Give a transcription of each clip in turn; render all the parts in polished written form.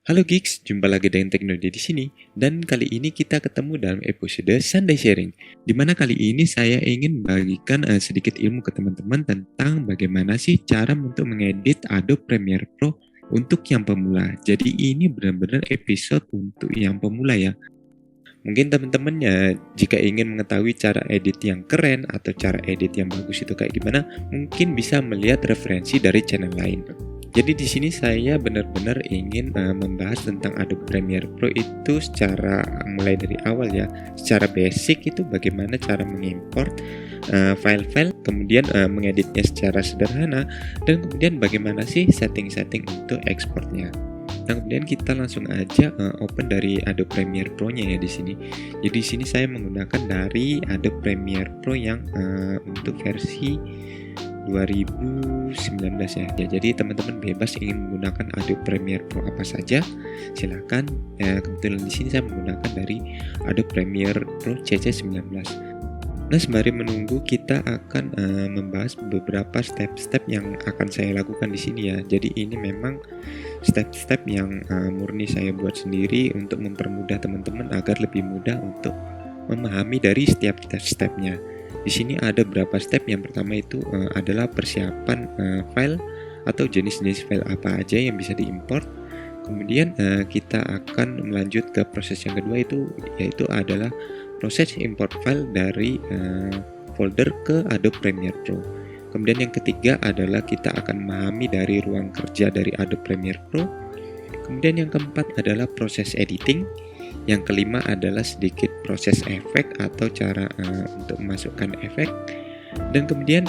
Halo Geeks, jumpa lagi dengan Teknologi di sini. Dan kali ini kita ketemu dalam episode Sunday Sharing, di mana kali ini saya ingin membagikan sedikit ilmu ke teman-teman tentang bagaimana sih cara untuk mengedit Adobe Premiere Pro untuk yang pemula. Jadi ini benar-benar episode untuk yang pemula ya. Mungkin teman-teman ya, jika ingin mengetahui cara edit yang keren atau cara edit yang bagus itu kayak gimana, mungkin bisa melihat referensi dari channel lain. Jadi di sini saya benar-benar ingin membahas tentang Adobe Premiere Pro itu secara mulai dari awal ya, secara basic itu bagaimana cara mengimport file-file, kemudian mengeditnya secara sederhana, dan kemudian bagaimana sih setting-setting untuk ekspornya. Nah, kemudian kita langsung aja open dari Adobe Premiere Pro-nya ya di sini. Jadi di sini saya menggunakan dari Adobe Premiere Pro yang untuk versi 2019 ya. Jadi teman-teman bebas ingin menggunakan Adobe Premiere Pro apa saja, silakan. Kebetulan di sini saya menggunakan dari Adobe Premiere Pro CC19. Nah, sembari menunggu kita akan membahas beberapa step-step yang akan saya lakukan di sini ya. Jadi ini memang step-step yang murni saya buat sendiri untuk mempermudah teman-teman agar lebih mudah untuk memahami dari setiap step-stepnya. Di sini ada beberapa step. Yang pertama itu adalah persiapan file atau jenis-jenis file apa aja yang bisa diimport. Kemudian kita akan melanjut ke proses yang kedua yaitu adalah proses import file dari folder ke Adobe Premiere Pro. Kemudian yang ketiga adalah kita akan memahami dari ruang kerja dari Adobe Premiere Pro. Kemudian yang keempat adalah proses editing. Yang kelima adalah sedikit proses efek atau cara untuk memasukkan efek. Dan kemudian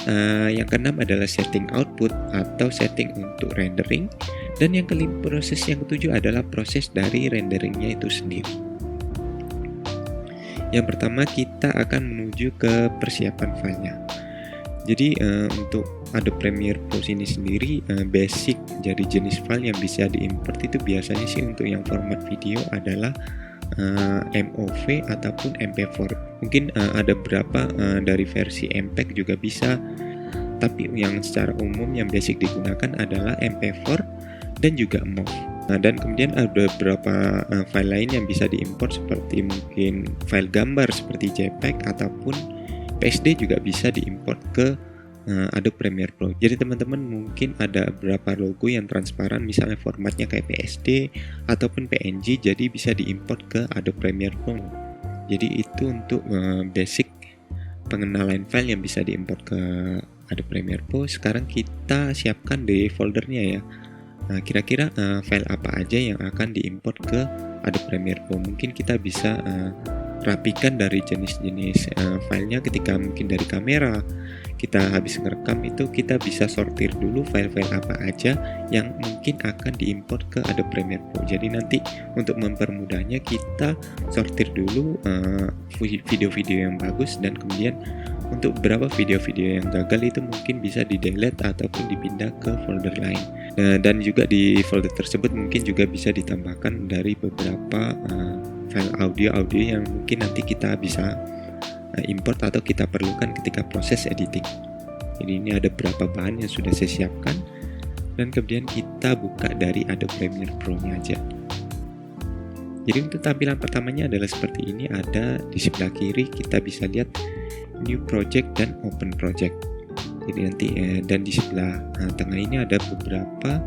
yang keenam adalah setting output atau setting untuk rendering. Dan yang kelima, proses yang ketujuh adalah proses dari renderingnya itu sendiri. Yang pertama kita akan menuju ke persiapan filenya. Jadi untuk Adobe Premiere Pro ini sendiri basic dari jenis file yang bisa diimport itu biasanya sih untuk yang format video adalah MOV ataupun MP4. Mungkin ada beberapa dari versi MPEG juga bisa, tapi yang secara umum yang basic digunakan adalah MP4 dan juga MOV. Nah, dan kemudian ada beberapa file lain yang bisa diimport seperti mungkin file gambar seperti JPEG ataupun PSD juga bisa diimport ke Adobe Premiere Pro. Jadi teman-teman mungkin ada beberapa logo yang transparan, misalnya formatnya kayak PSD ataupun PNG, jadi bisa diimport ke Adobe Premiere Pro. Jadi itu untuk basic pengenalan file yang bisa diimport ke Adobe Premiere Pro. Sekarang kita siapkan di foldernya ya. Nah, kira-kira file apa aja yang akan diimport ke Adobe Premiere Pro. Mungkin kita bisa rapikan dari jenis-jenis filenya ketika mungkin dari kamera kita habis ngerekam itu kita bisa sortir dulu file-file apa aja yang mungkin akan diimport ke Adobe Premiere Pro. Jadi nanti untuk mempermudahnya kita sortir dulu video-video yang bagus, dan kemudian untuk beberapa video-video yang gagal itu mungkin bisa di-delete ataupun dipindah ke folder lain. Nah, dan juga di folder tersebut mungkin juga bisa ditambahkan dari beberapa file audio yang mungkin nanti kita bisa import atau kita perlukan ketika proses editing. Jadi ini ada beberapa bahan yang sudah saya siapkan, dan kemudian kita buka dari Adobe Premiere Pro-nya aja. Jadi untuk tampilan pertamanya adalah seperti ini. Ada di sebelah kiri kita bisa lihat New Project dan Open Project. Jadi nanti dan di sebelah tengah ini ada beberapa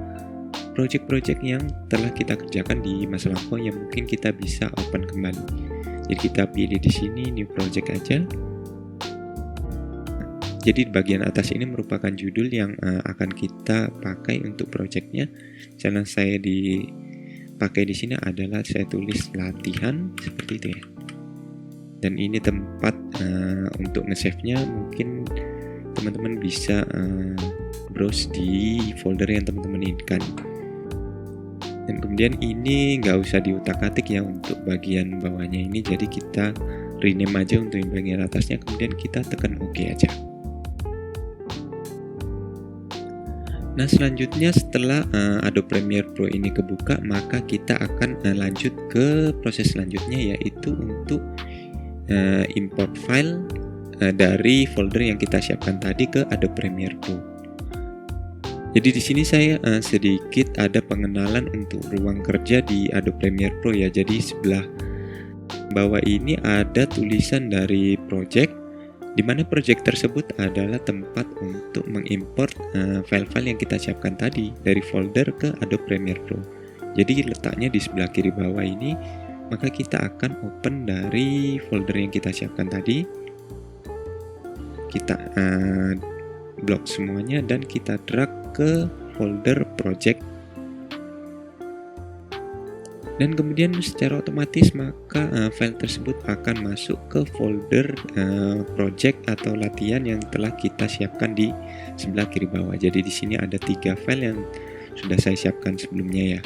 project-project yang telah kita kerjakan di masa lampau yang mungkin kita bisa open kembali. Jadi kita pilih di sini New Project aja. Jadi bagian atas ini merupakan judul yang akan kita pakai untuk projectnya. Channel saya dipakai di sini adalah saya tulis latihan seperti itu ya. Dan ini tempat untuk nge-save-nya. Mungkin teman-teman bisa browse di folder yang teman-teman inginkan. Dan kemudian ini nggak usah diutak-atik ya untuk bagian bawahnya ini, jadi kita rename aja untuk yang bagian atasnya, kemudian kita tekan OK aja. Nah, selanjutnya setelah Adobe Premiere Pro ini kebuka, maka kita akan lanjut ke proses selanjutnya, yaitu untuk import file dari folder yang kita siapkan tadi ke Adobe Premiere Pro. Jadi di sini saya sedikit ada pengenalan untuk ruang kerja di Adobe Premiere Pro ya. Jadi sebelah bawah ini ada tulisan dari project, di mana project tersebut adalah tempat untuk mengimport file-file yang kita siapkan tadi dari folder ke Adobe Premiere Pro. Jadi letaknya di sebelah kiri bawah ini, maka kita akan open dari folder yang kita siapkan tadi. Kita blok semuanya dan kita drag ke folder project, dan kemudian secara otomatis maka file tersebut akan masuk ke folder project atau latihan yang telah kita siapkan di sebelah kiri bawah. Jadi di sini ada 3 file yang sudah saya siapkan sebelumnya ya.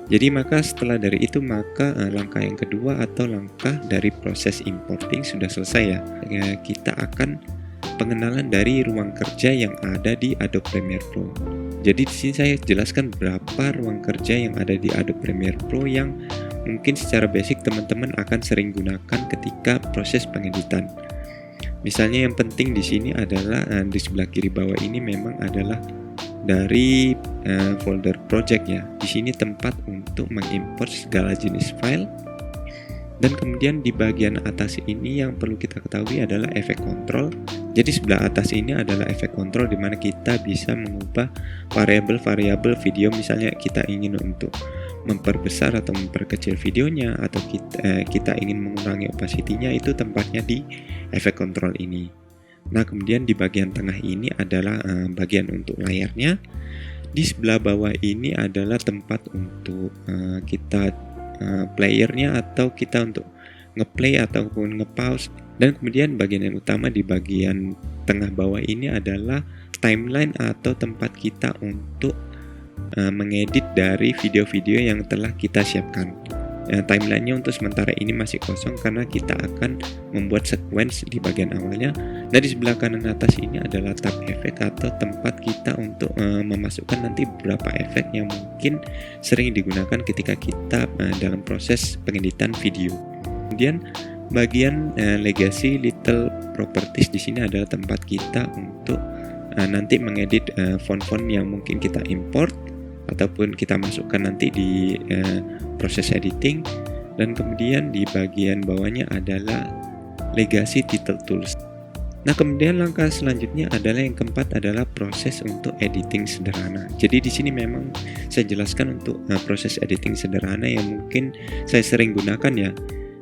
Jadi maka setelah dari itu maka langkah yang kedua atau langkah dari proses importing sudah selesai ya. Kita akan pengenalan dari ruang kerja yang ada di Adobe Premiere Pro. Jadi di sini saya jelaskan berapa ruang kerja yang ada di Adobe Premiere Pro yang mungkin secara basic teman-teman akan sering gunakan ketika proses pengeditan. Misalnya yang penting di sini adalah di sebelah kiri bawah ini memang adalah dari folder project ya. Di sini tempat untuk mengimport segala jenis file. Dan kemudian di bagian atas ini yang perlu kita ketahui adalah efek kontrol. Jadi sebelah atas ini adalah efek kontrol di mana kita bisa mengubah variabel-variabel video. Misalnya kita ingin untuk memperbesar atau memperkecil videonya, atau kita ingin mengurangi opacity-nya, itu tempatnya di efek kontrol ini. Nah, kemudian di bagian tengah ini adalah bagian untuk layarnya. Di sebelah bawah ini adalah tempat untuk kita playernya atau kita untuk ngeplay ataupun ngepause. Dan kemudian bagian yang utama di bagian tengah bawah ini adalah timeline atau tempat kita untuk mengedit dari video-video yang telah kita siapkan. Timelinenya untuk sementara ini masih kosong karena kita akan membuat sequence di bagian awalnya. Nah, di sebelah kanan atas ini adalah tab efek atau tempat kita untuk memasukkan nanti beberapa efek yang mungkin sering digunakan ketika kita dalam proses pengeditan video. Kemudian bagian legacy little properties di sini adalah tempat kita untuk nanti mengedit font-font yang mungkin kita import ataupun kita masukkan nanti di proses editing. Dan kemudian di bagian bawahnya adalah legacy title tools. Nah, kemudian langkah selanjutnya adalah yang keempat adalah proses untuk editing sederhana. Jadi di sini memang saya jelaskan untuk proses editing sederhana yang mungkin saya sering gunakan ya.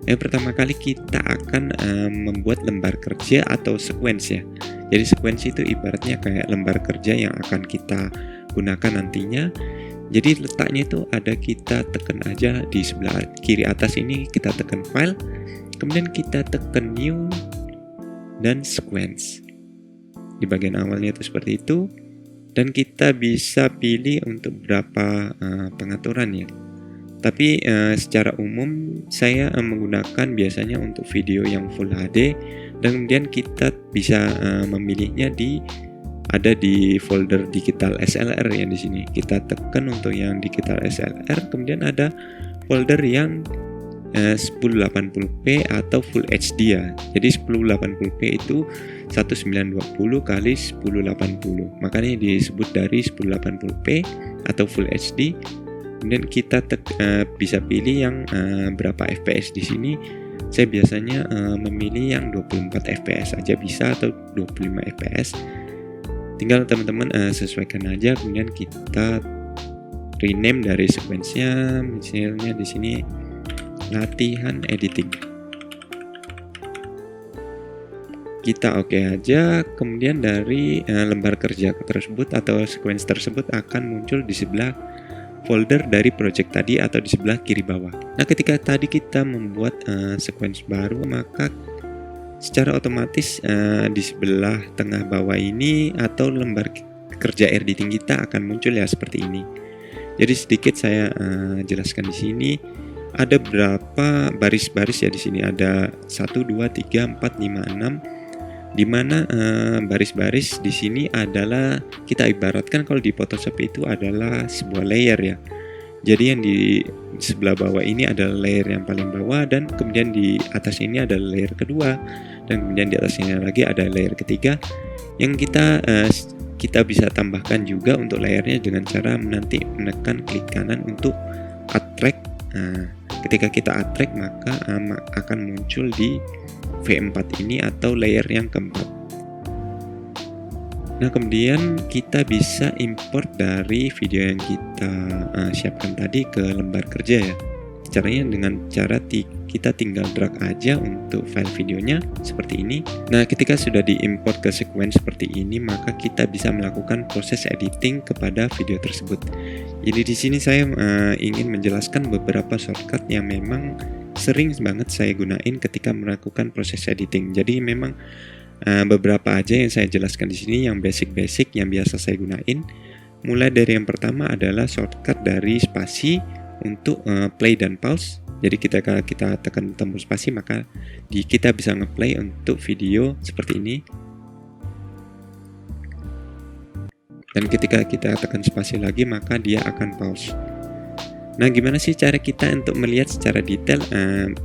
Yang pertama kali kita akan membuat lembar kerja atau sequence ya. Jadi sequence itu ibaratnya kayak lembar kerja yang akan kita gunakan nantinya. Jadi letaknya itu ada, kita tekan aja di sebelah kiri atas ini, kita tekan file, kemudian kita tekan new dan sequence. Di bagian awalnya itu seperti itu, dan kita bisa pilih untuk berapa pengaturan ya. Tapi secara umum saya menggunakan biasanya untuk video yang Full HD, dan kemudian kita bisa memilihnya ada di folder digital SLR yang di sini. Kita tekan untuk yang digital SLR, kemudian ada folder yang 1080p atau Full HD ya. Jadi 1080p itu 1920 kali 1080. Makanya disebut dari 1080p atau Full HD. Kemudian kita bisa pilih yang berapa fps di sini. Saya biasanya memilih yang 24 fps aja bisa, atau 25 fps. Tinggal teman-teman sesuaikan aja. Kemudian kita rename dari sequence-nya, misalnya di sini latihan editing. Kita oke aja. Kemudian dari lembar kerja tersebut atau sequence tersebut akan muncul di sebelah folder dari project tadi atau di sebelah kiri bawah. Nah, ketika tadi kita membuat sequence baru, maka secara otomatis di sebelah tengah bawah ini atau lembar kerja editing kita akan muncul ya seperti ini. Jadi sedikit saya jelaskan di sini. Ada berapa baris-baris ya di sini? Ada 1 2 3 4 5 6. Di mana baris-baris di sini adalah kita ibaratkan kalau di Photoshop itu adalah sebuah layer ya. Jadi yang di sebelah bawah ini adalah layer yang paling bawah, dan kemudian di atas ini adalah layer kedua, dan kemudian di atasnya lagi ada layer ketiga yang kita kita bisa tambahkan juga untuk layarnya dengan cara nanti menekan klik kanan untuk add track. Ketika kita add track maka akan muncul di V4 ini atau layer yang keempat. Nah, kemudian kita bisa import dari video yang kita siapkan tadi ke lembar kerja ya. Caranya dengan cara kita tinggal drag aja untuk file videonya seperti ini. Nah, ketika sudah diimport ke sequence seperti ini, maka kita bisa melakukan proses editing kepada video tersebut. Jadi di sini saya ingin menjelaskan beberapa shortcut yang memang sering banget saya gunain ketika melakukan proses editing. Jadi memang beberapa aja yang saya jelaskan di sini yang basic-basic yang biasa saya gunain. Mulai dari yang pertama adalah shortcut dari spasi untuk play dan pause. Jadi kita tekan tombol spasi maka kita bisa ngeplay untuk video seperti ini. Dan ketika kita tekan spasi lagi maka dia akan pause. Nah, gimana sih cara kita untuk melihat secara detail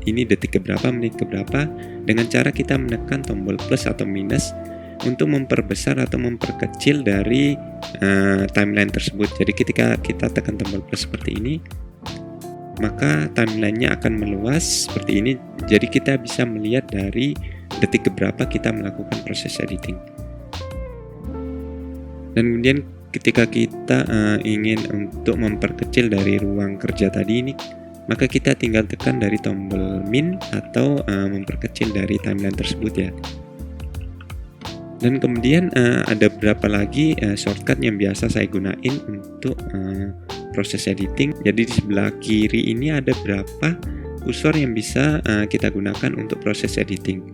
ini detik keberapa, menit keberapa, dengan cara kita menekan tombol plus atau minus untuk memperbesar atau memperkecil dari timeline tersebut. Jadi ketika kita tekan tombol plus seperti ini, maka timelinenya akan meluas seperti ini. Jadi kita bisa melihat dari detik keberapa kita melakukan proses editing. Dan kemudian ketika kita ingin untuk memperkecil dari ruang kerja tadi ini, maka kita tinggal tekan dari tombol min atau memperkecil dari timeline tersebut ya. Dan kemudian ada beberapa lagi shortcut yang biasa saya gunain untuk proses editing. Jadi di sebelah kiri ini ada beberapa kursor yang bisa kita gunakan untuk proses editing.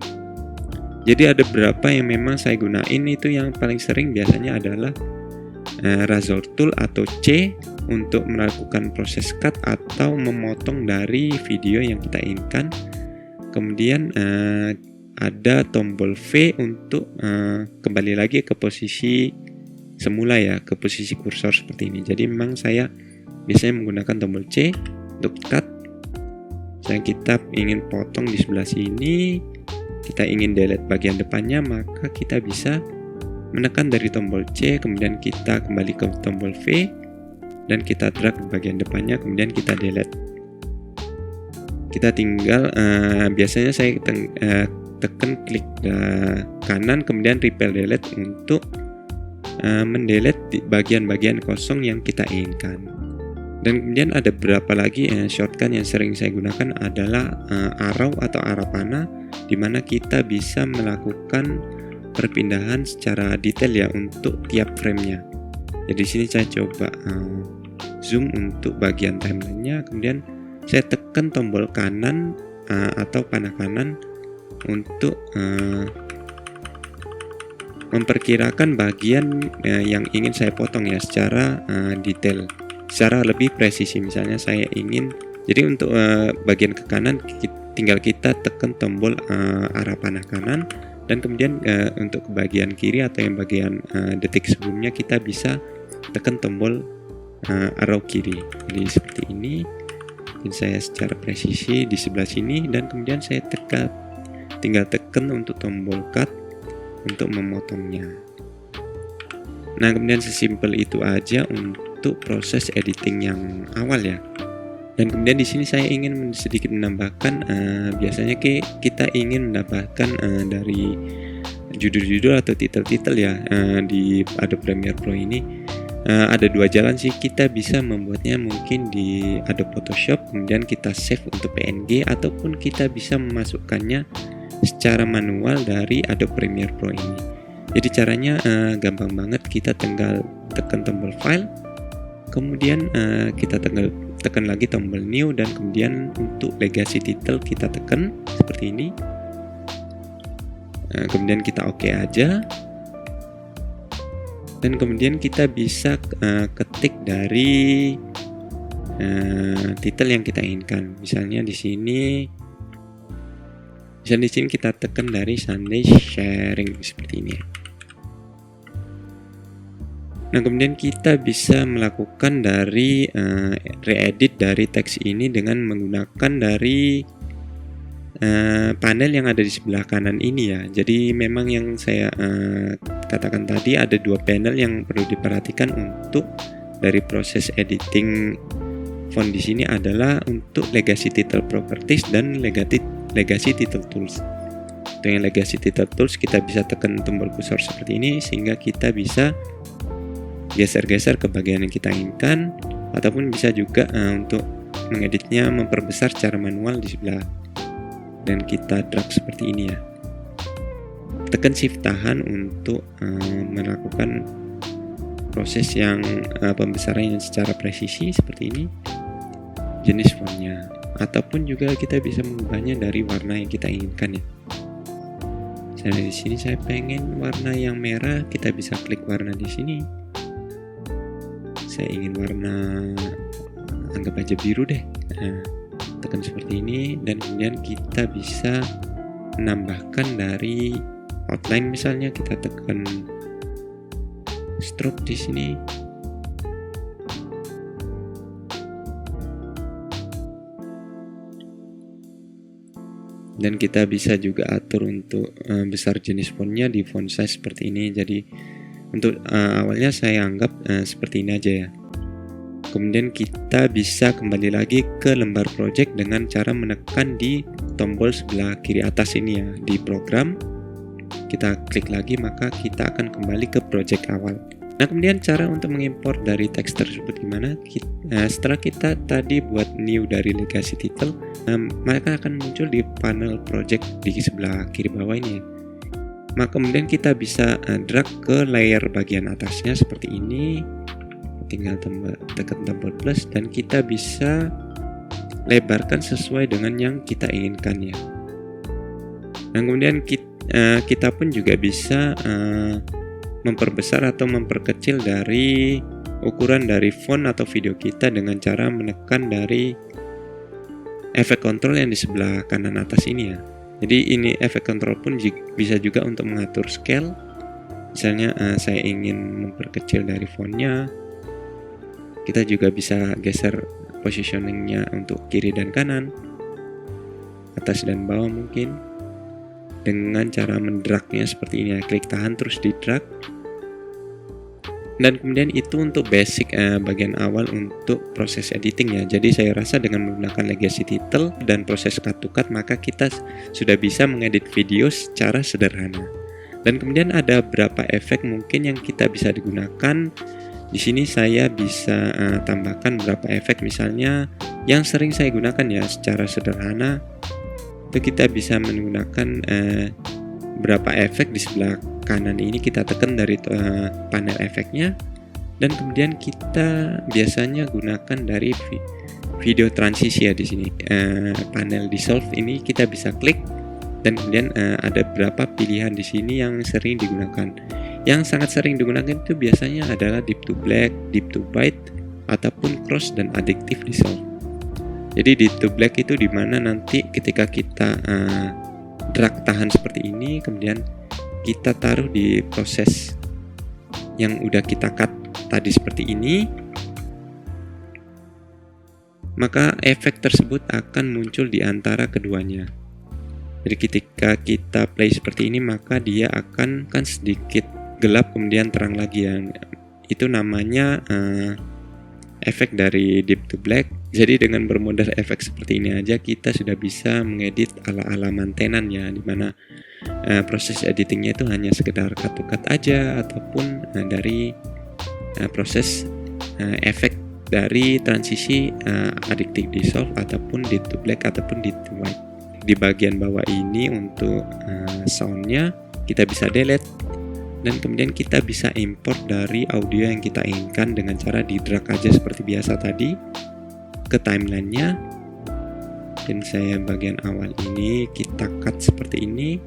Jadi ada beberapa yang memang saya gunain, itu yang paling sering biasanya adalah razor tool atau C untuk melakukan proses cut atau memotong dari video yang kita inginkan. Kemudian ada tombol V untuk kembali lagi ke posisi semula ya, ke posisi kursor seperti ini. Jadi memang saya biasanya menggunakan tombol C untuk cut. Misalnya kita ingin potong di sebelah sini, kita ingin delete bagian depannya, maka kita bisa menekan dari tombol C, kemudian kita kembali ke tombol V dan kita drag bagian depannya, kemudian kita delete. Kita tinggal biasanya saya tekan klik kanan kemudian repel delete untuk mendelete bagian-bagian kosong yang kita inginkan. Dan kemudian ada beberapa lagi shortcut yang sering saya gunakan adalah arrow atau arah panah, di mana kita bisa melakukan perpindahan secara detail ya untuk tiap framenya. Jadi di sini saya coba zoom untuk bagian timelinenya, kemudian saya tekan tombol kanan atau panah kanan untuk memperkirakan bagian yang ingin saya potong ya secara detail, secara lebih presisi. Misalnya saya ingin, jadi untuk bagian ke kanan tinggal kita tekan tombol arah panah kanan, dan kemudian untuk ke bagian kiri atau yang bagian detik sebelumnya kita bisa tekan tombol arrow kiri. Jadi seperti ini. Ini saya secara presisi di sebelah sini, dan kemudian saya tinggal tekan untuk tombol cut untuk memotongnya. Nah, kemudian sesimpel itu aja untuk proses editing yang awal ya. Dan kemudian di sini saya ingin sedikit menambahkan, biasanya kita ingin mendapatkan dari judul-judul atau titel-titel ya di Adobe Premiere Pro ini. Ada dua jalan sih, kita bisa membuatnya mungkin di Adobe Photoshop, kemudian kita save untuk PNG, ataupun kita bisa memasukkannya secara manual dari Adobe Premiere Pro ini. Jadi caranya gampang banget, kita tinggal tekan tombol file, kemudian kita tekan lagi tombol new, dan kemudian untuk legasi title kita tekan seperti ini. Kemudian kita oke aja. Dan kemudian kita bisa ketik dari titel yang kita inginkan. Misalnya di sini kita tekan dari Sunday Sharing seperti ini. Nah, kemudian kita bisa melakukan dari re-edit dari teks ini dengan menggunakan dari panel yang ada di sebelah kanan ini ya. Jadi memang yang saya katakan tadi ada 2 panel yang perlu diperhatikan untuk dari proses editing font di sini adalah untuk legacy title properties dan legacy title tools. Untuk yang legacy title tools kita bisa tekan tombol kursor seperti ini sehingga kita bisa geser-geser ke bagian yang kita inginkan, ataupun bisa juga untuk mengeditnya memperbesar secara manual di sebelah dan kita drag seperti ini ya. Tekan shift tahan untuk melakukan proses yang pembesaran yang secara presisi seperti ini, jenis fontnya, ataupun juga kita bisa mengubahnya dari warna yang kita inginkan ya. Misalnya di sini saya pengen warna yang merah, kita bisa klik warna di sini. Saya ingin warna anggap aja biru deh. Nah, tekan seperti ini dan kemudian kita bisa menambahkan dari outline, misalnya kita tekan stroke di sini. Dan kita bisa juga atur untuk besar jenis fontnya di font size seperti ini. Jadi untuk awalnya saya anggap seperti ini aja ya. Kemudian kita bisa kembali lagi ke lembar project dengan cara menekan di tombol sebelah kiri atas ini ya, di program. Kita klik lagi maka kita akan kembali ke project awal. Nah, kemudian cara untuk mengimport dari teks tersebut gimana? Setelah kita tadi buat new dari legacy title, maka akan muncul di panel project di sebelah kiri bawah ini ya. Maka kemudian kita bisa drag ke layer bagian atasnya seperti ini. Tinggal tekan tombol plus dan kita bisa lebarkan sesuai dengan yang kita inginkan ya. Dan kemudian kita pun juga bisa memperbesar atau memperkecil dari ukuran dari font atau video kita dengan cara menekan dari efek kontrol yang di sebelah kanan atas ini ya. Jadi ini efek kontrol pun bisa juga untuk mengatur scale. Misalnya saya ingin memperkecil dari fontnya, kita juga bisa geser positioningnya untuk kiri dan kanan, atas dan bawah mungkin, dengan cara mendragnya seperti ini ya. Klik tahan terus di drag. Dan kemudian itu untuk basic bagian awal untuk proses editing ya. Jadi saya rasa dengan menggunakan legacy title dan proses cut to cut maka kita sudah bisa mengedit video secara sederhana. Dan kemudian ada beberapa efek mungkin yang kita bisa digunakan. Di sini saya bisa tambahkan beberapa efek, misalnya yang sering saya gunakan ya secara sederhana. Itu kita bisa menggunakan beberapa efek di sebelah kanan ini, kita tekan dari panel efeknya dan kemudian kita biasanya gunakan dari video transisi ya di sini. Panel dissolve ini kita bisa klik dan kemudian ada beberapa pilihan di sini yang sering digunakan. Yang sangat sering digunakan itu biasanya adalah deep to black, deep to white, ataupun cross dan additive dissolve. Jadi deep to black itu dimana nanti ketika kita drag tahan seperti ini, kemudian kita taruh di proses yang udah kita cut tadi seperti ini, maka efek tersebut akan muncul di antara keduanya. Jadi ketika kita play seperti ini, maka dia akan sedikit gelap kemudian terang lagi ya. Itu namanya efek dari deep to black. Jadi dengan bermodal efek seperti ini aja kita sudah bisa mengedit ala-ala mantenan ya, dimana proses editingnya itu hanya sekedar cut to cut aja, ataupun dari proses efek dari transisi additive dissolve ataupun deep to black ataupun deep to white. Di bagian bawah ini untuk soundnya kita bisa delete. Dan kemudian kita bisa import dari audio yang kita inginkan dengan cara di drag aja seperti biasa tadi ke timelinenya. Dan saya bagian awal ini kita cut seperti ini.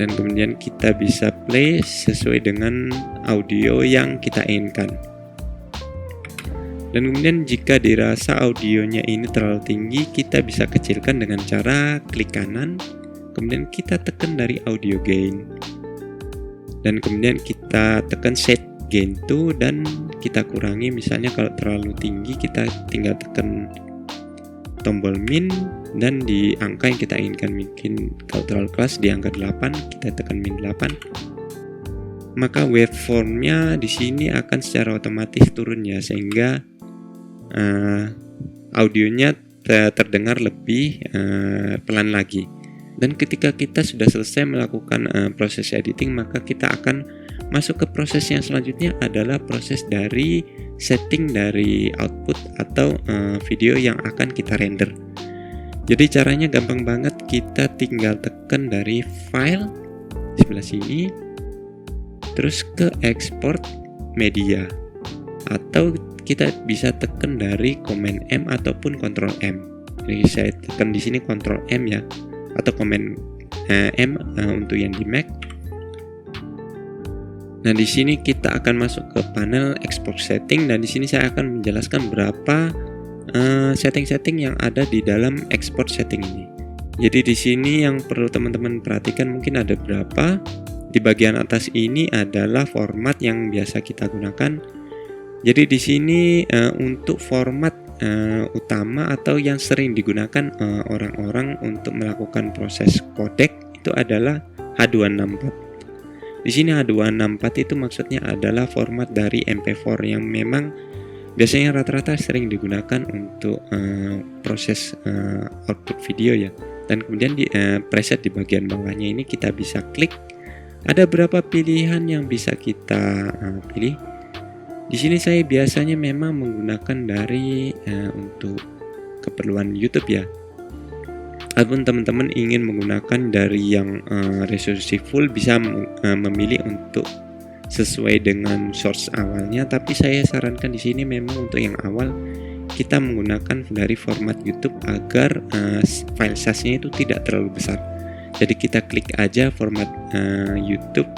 Dan kemudian kita bisa play sesuai dengan audio yang kita inginkan. Dan kemudian jika dirasa audionya ini terlalu tinggi, kita bisa kecilkan dengan cara klik kanan. Kemudian kita tekan dari audio gain dan kemudian kita tekan set gain to dan kita kurangi. Misalnya kalau terlalu tinggi kita tinggal tekan tombol min, dan di angka yang kita inginkan. Mungkin kalau terlalu keras di angka 8, kita tekan min 8. Maka waveformnya di sini akan secara otomatis turun ya, sehingga audionya terdengar lebih pelan lagi. Dan ketika kita sudah selesai melakukan proses editing, maka kita akan masuk ke proses yang selanjutnya, adalah proses dari setting dari output atau video yang akan kita render. Jadi caranya gampang banget, kita tinggal tekan dari file di sebelah sini, terus ke export media, atau kita bisa tekan dari Command M ataupun Ctrl M. Jadi saya tekan di sini Ctrl M ya, atau Command M untuk yang di Mac. Nah, di sini kita akan masuk ke panel export setting, dan di sini saya akan menjelaskan berapa setting-setting yang ada di dalam export setting ini. Jadi di sini yang perlu teman-teman perhatikan, mungkin ada berapa. Di bagian atas ini adalah format yang biasa kita gunakan. Jadi di sini untuk format utama atau yang sering digunakan orang-orang untuk melakukan proses codec itu adalah H264. Di sini H264 itu maksudnya adalah format dari MP4 yang memang biasanya rata-rata sering digunakan untuk proses output video ya. Dan kemudian di preset di bagian bawahnya ini kita bisa klik. Ada beberapa pilihan yang bisa kita pilih. Di sini saya biasanya memang menggunakan dari untuk keperluan YouTube ya. Ataupun teman-teman ingin menggunakan dari yang resolusi full, bisa memilih untuk sesuai dengan source awalnya. Tapi saya sarankan di sini memang untuk yang awal kita menggunakan dari format YouTube agar file size-nya itu tidak terlalu besar. Jadi kita klik aja format YouTube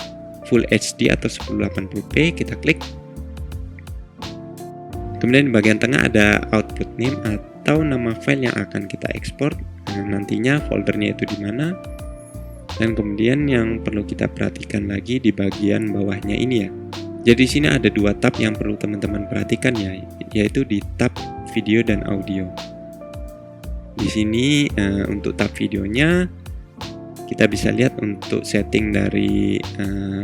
Full HD atau 1080p, kita klik. Kemudian di bagian tengah ada output name atau nama file yang akan kita ekspor. Nantinya foldernya itu di mana. Dan kemudian yang perlu kita perhatikan lagi di bagian bawahnya ini ya. Jadi di sini ada dua tab yang perlu teman-teman perhatikan ya, yaitu di tab video dan audio. Di sini untuk tab videonya kita bisa lihat untuk setting dari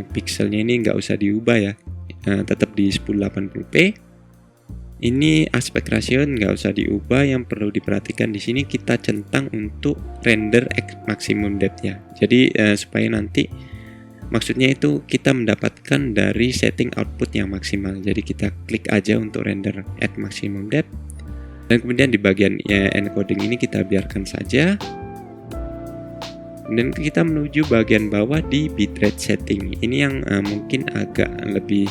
pixelnya ini nggak usah diubah ya, tetap di 1080p. Ini aspek rasio nggak usah diubah. Yang perlu diperhatikan di sini kita centang untuk render maximum depth ya. Jadi supaya nanti maksudnya itu kita mendapatkan dari setting output yang maksimal. Jadi kita klik aja untuk render at maximum depth. Dan kemudian di bagian encoding ini kita biarkan saja. Dan kita menuju bagian bawah di bitrate setting. Ini yang mungkin agak lebih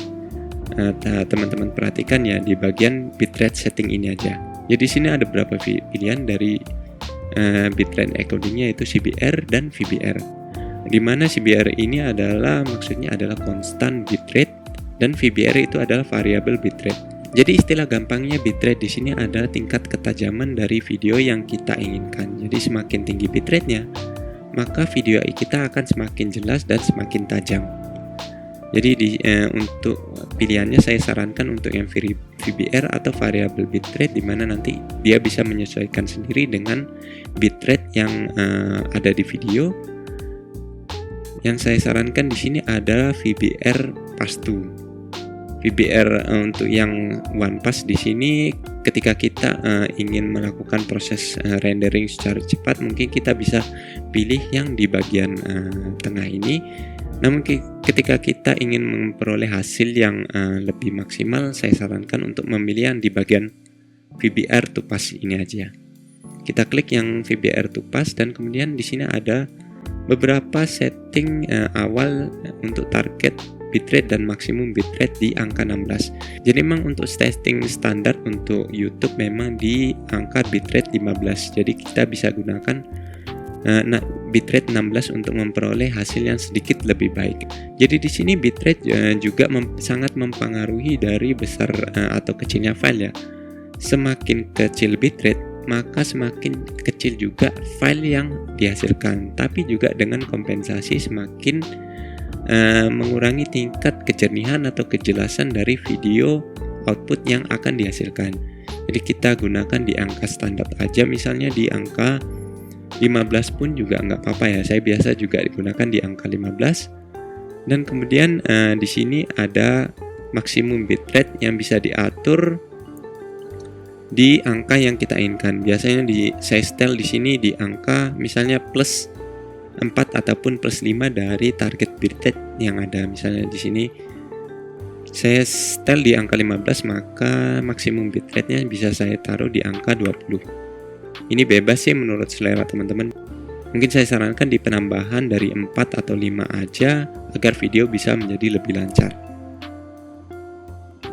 teman-teman perhatikan ya, di bagian bitrate setting ini aja. Jadi di sini ada beberapa pilihan dari bitrate encodingnya, yaitu CBR dan VBR. Di mana CBR ini adalah maksudnya adalah constant bitrate dan VBR itu adalah variable bitrate. Jadi istilah gampangnya bitrate di sini adalah tingkat ketajaman dari video yang kita inginkan. Jadi semakin tinggi bitrate-nya, maka video kita akan semakin jelas dan semakin tajam. Jadi untuk pilihannya saya sarankan untuk yang VBR atau variable bitrate, di mana nanti dia bisa menyesuaikan sendiri dengan bitrate yang ada di video. Yang saya sarankan di sini adalah VBR Pass2. VBR untuk yang one pass di sini ketika kita ingin melakukan proses rendering secara cepat, mungkin kita bisa pilih yang di bagian tengah ini. Namun ketika kita ingin memperoleh hasil yang lebih maksimal, saya sarankan untuk memilih yang di bagian VBR to pass ini aja. Kita klik yang VBR to pass, dan kemudian di sini ada beberapa setting awal untuk target bitrate dan maksimum bitrate di angka 16. Jadi memang untuk setting standar untuk YouTube memang di angka bitrate 15. Jadi kita bisa gunakan bitrate 16 untuk memperoleh hasil yang sedikit lebih baik. Jadi di sini bitrate juga sangat mempengaruhi dari besar atau kecilnya file ya. Semakin kecil bitrate, maka semakin kecil juga file yang dihasilkan. Tapi juga dengan kompensasi semakin mengurangi tingkat kejernihan atau kejelasan dari video output yang akan dihasilkan. Jadi kita gunakan di angka standar aja, misalnya di angka 15 pun juga nggak apa-apa ya. Saya biasa juga digunakan di angka 15. Dan kemudian di sini ada maksimum bitrate yang bisa diatur di angka yang kita inginkan. Biasanya saya setel di sini di angka misalnya plus 4 ataupun plus 5 dari target bitrate yang ada. Misalnya di sini saya setel di angka 15, maka maksimum bitrate-nya bisa saya taruh di angka 20. Ini bebas sih menurut selera teman-teman. Mungkin saya sarankan di penambahan dari 4 atau 5 aja agar video bisa menjadi lebih lancar.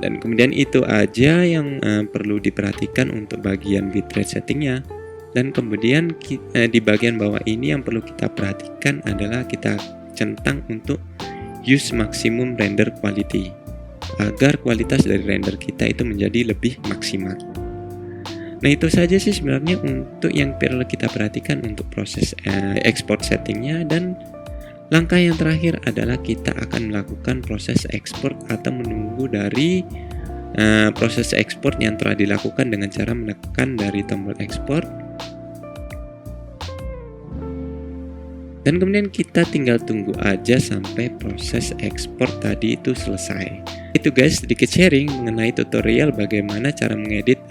Dan kemudian itu aja yang perlu diperhatikan untuk bagian bitrate settingnya. Dan kemudian di bagian bawah ini yang perlu kita perhatikan adalah kita centang untuk use maximum render quality, agar kualitas dari render kita itu menjadi lebih maksimal. Nah, itu saja sih sebenarnya untuk yang perlu kita perhatikan untuk proses export settingnya. Dan langkah yang terakhir adalah kita akan melakukan proses ekspor atau menunggu dari proses ekspor yang telah dilakukan dengan cara menekan dari tombol ekspor. Dan kemudian kita tinggal tunggu aja sampai proses ekspor tadi itu selesai. Itu guys, sedikit sharing mengenai tutorial bagaimana cara mengedit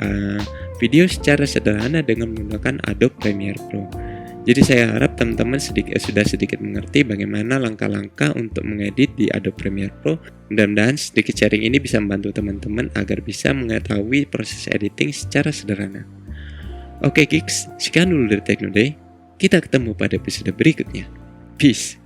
video secara sederhana dengan menggunakan Adobe Premiere Pro. Jadi saya harap teman-teman sudah sedikit mengerti bagaimana langkah-langkah untuk mengedit di Adobe Premiere Pro. Mudah-mudahan sedikit sharing ini bisa membantu teman-teman agar bisa mengetahui proses editing secara sederhana. Oke Geeks, sekian dulu dari Techno Day. Kita ketemu pada episode berikutnya. Peace.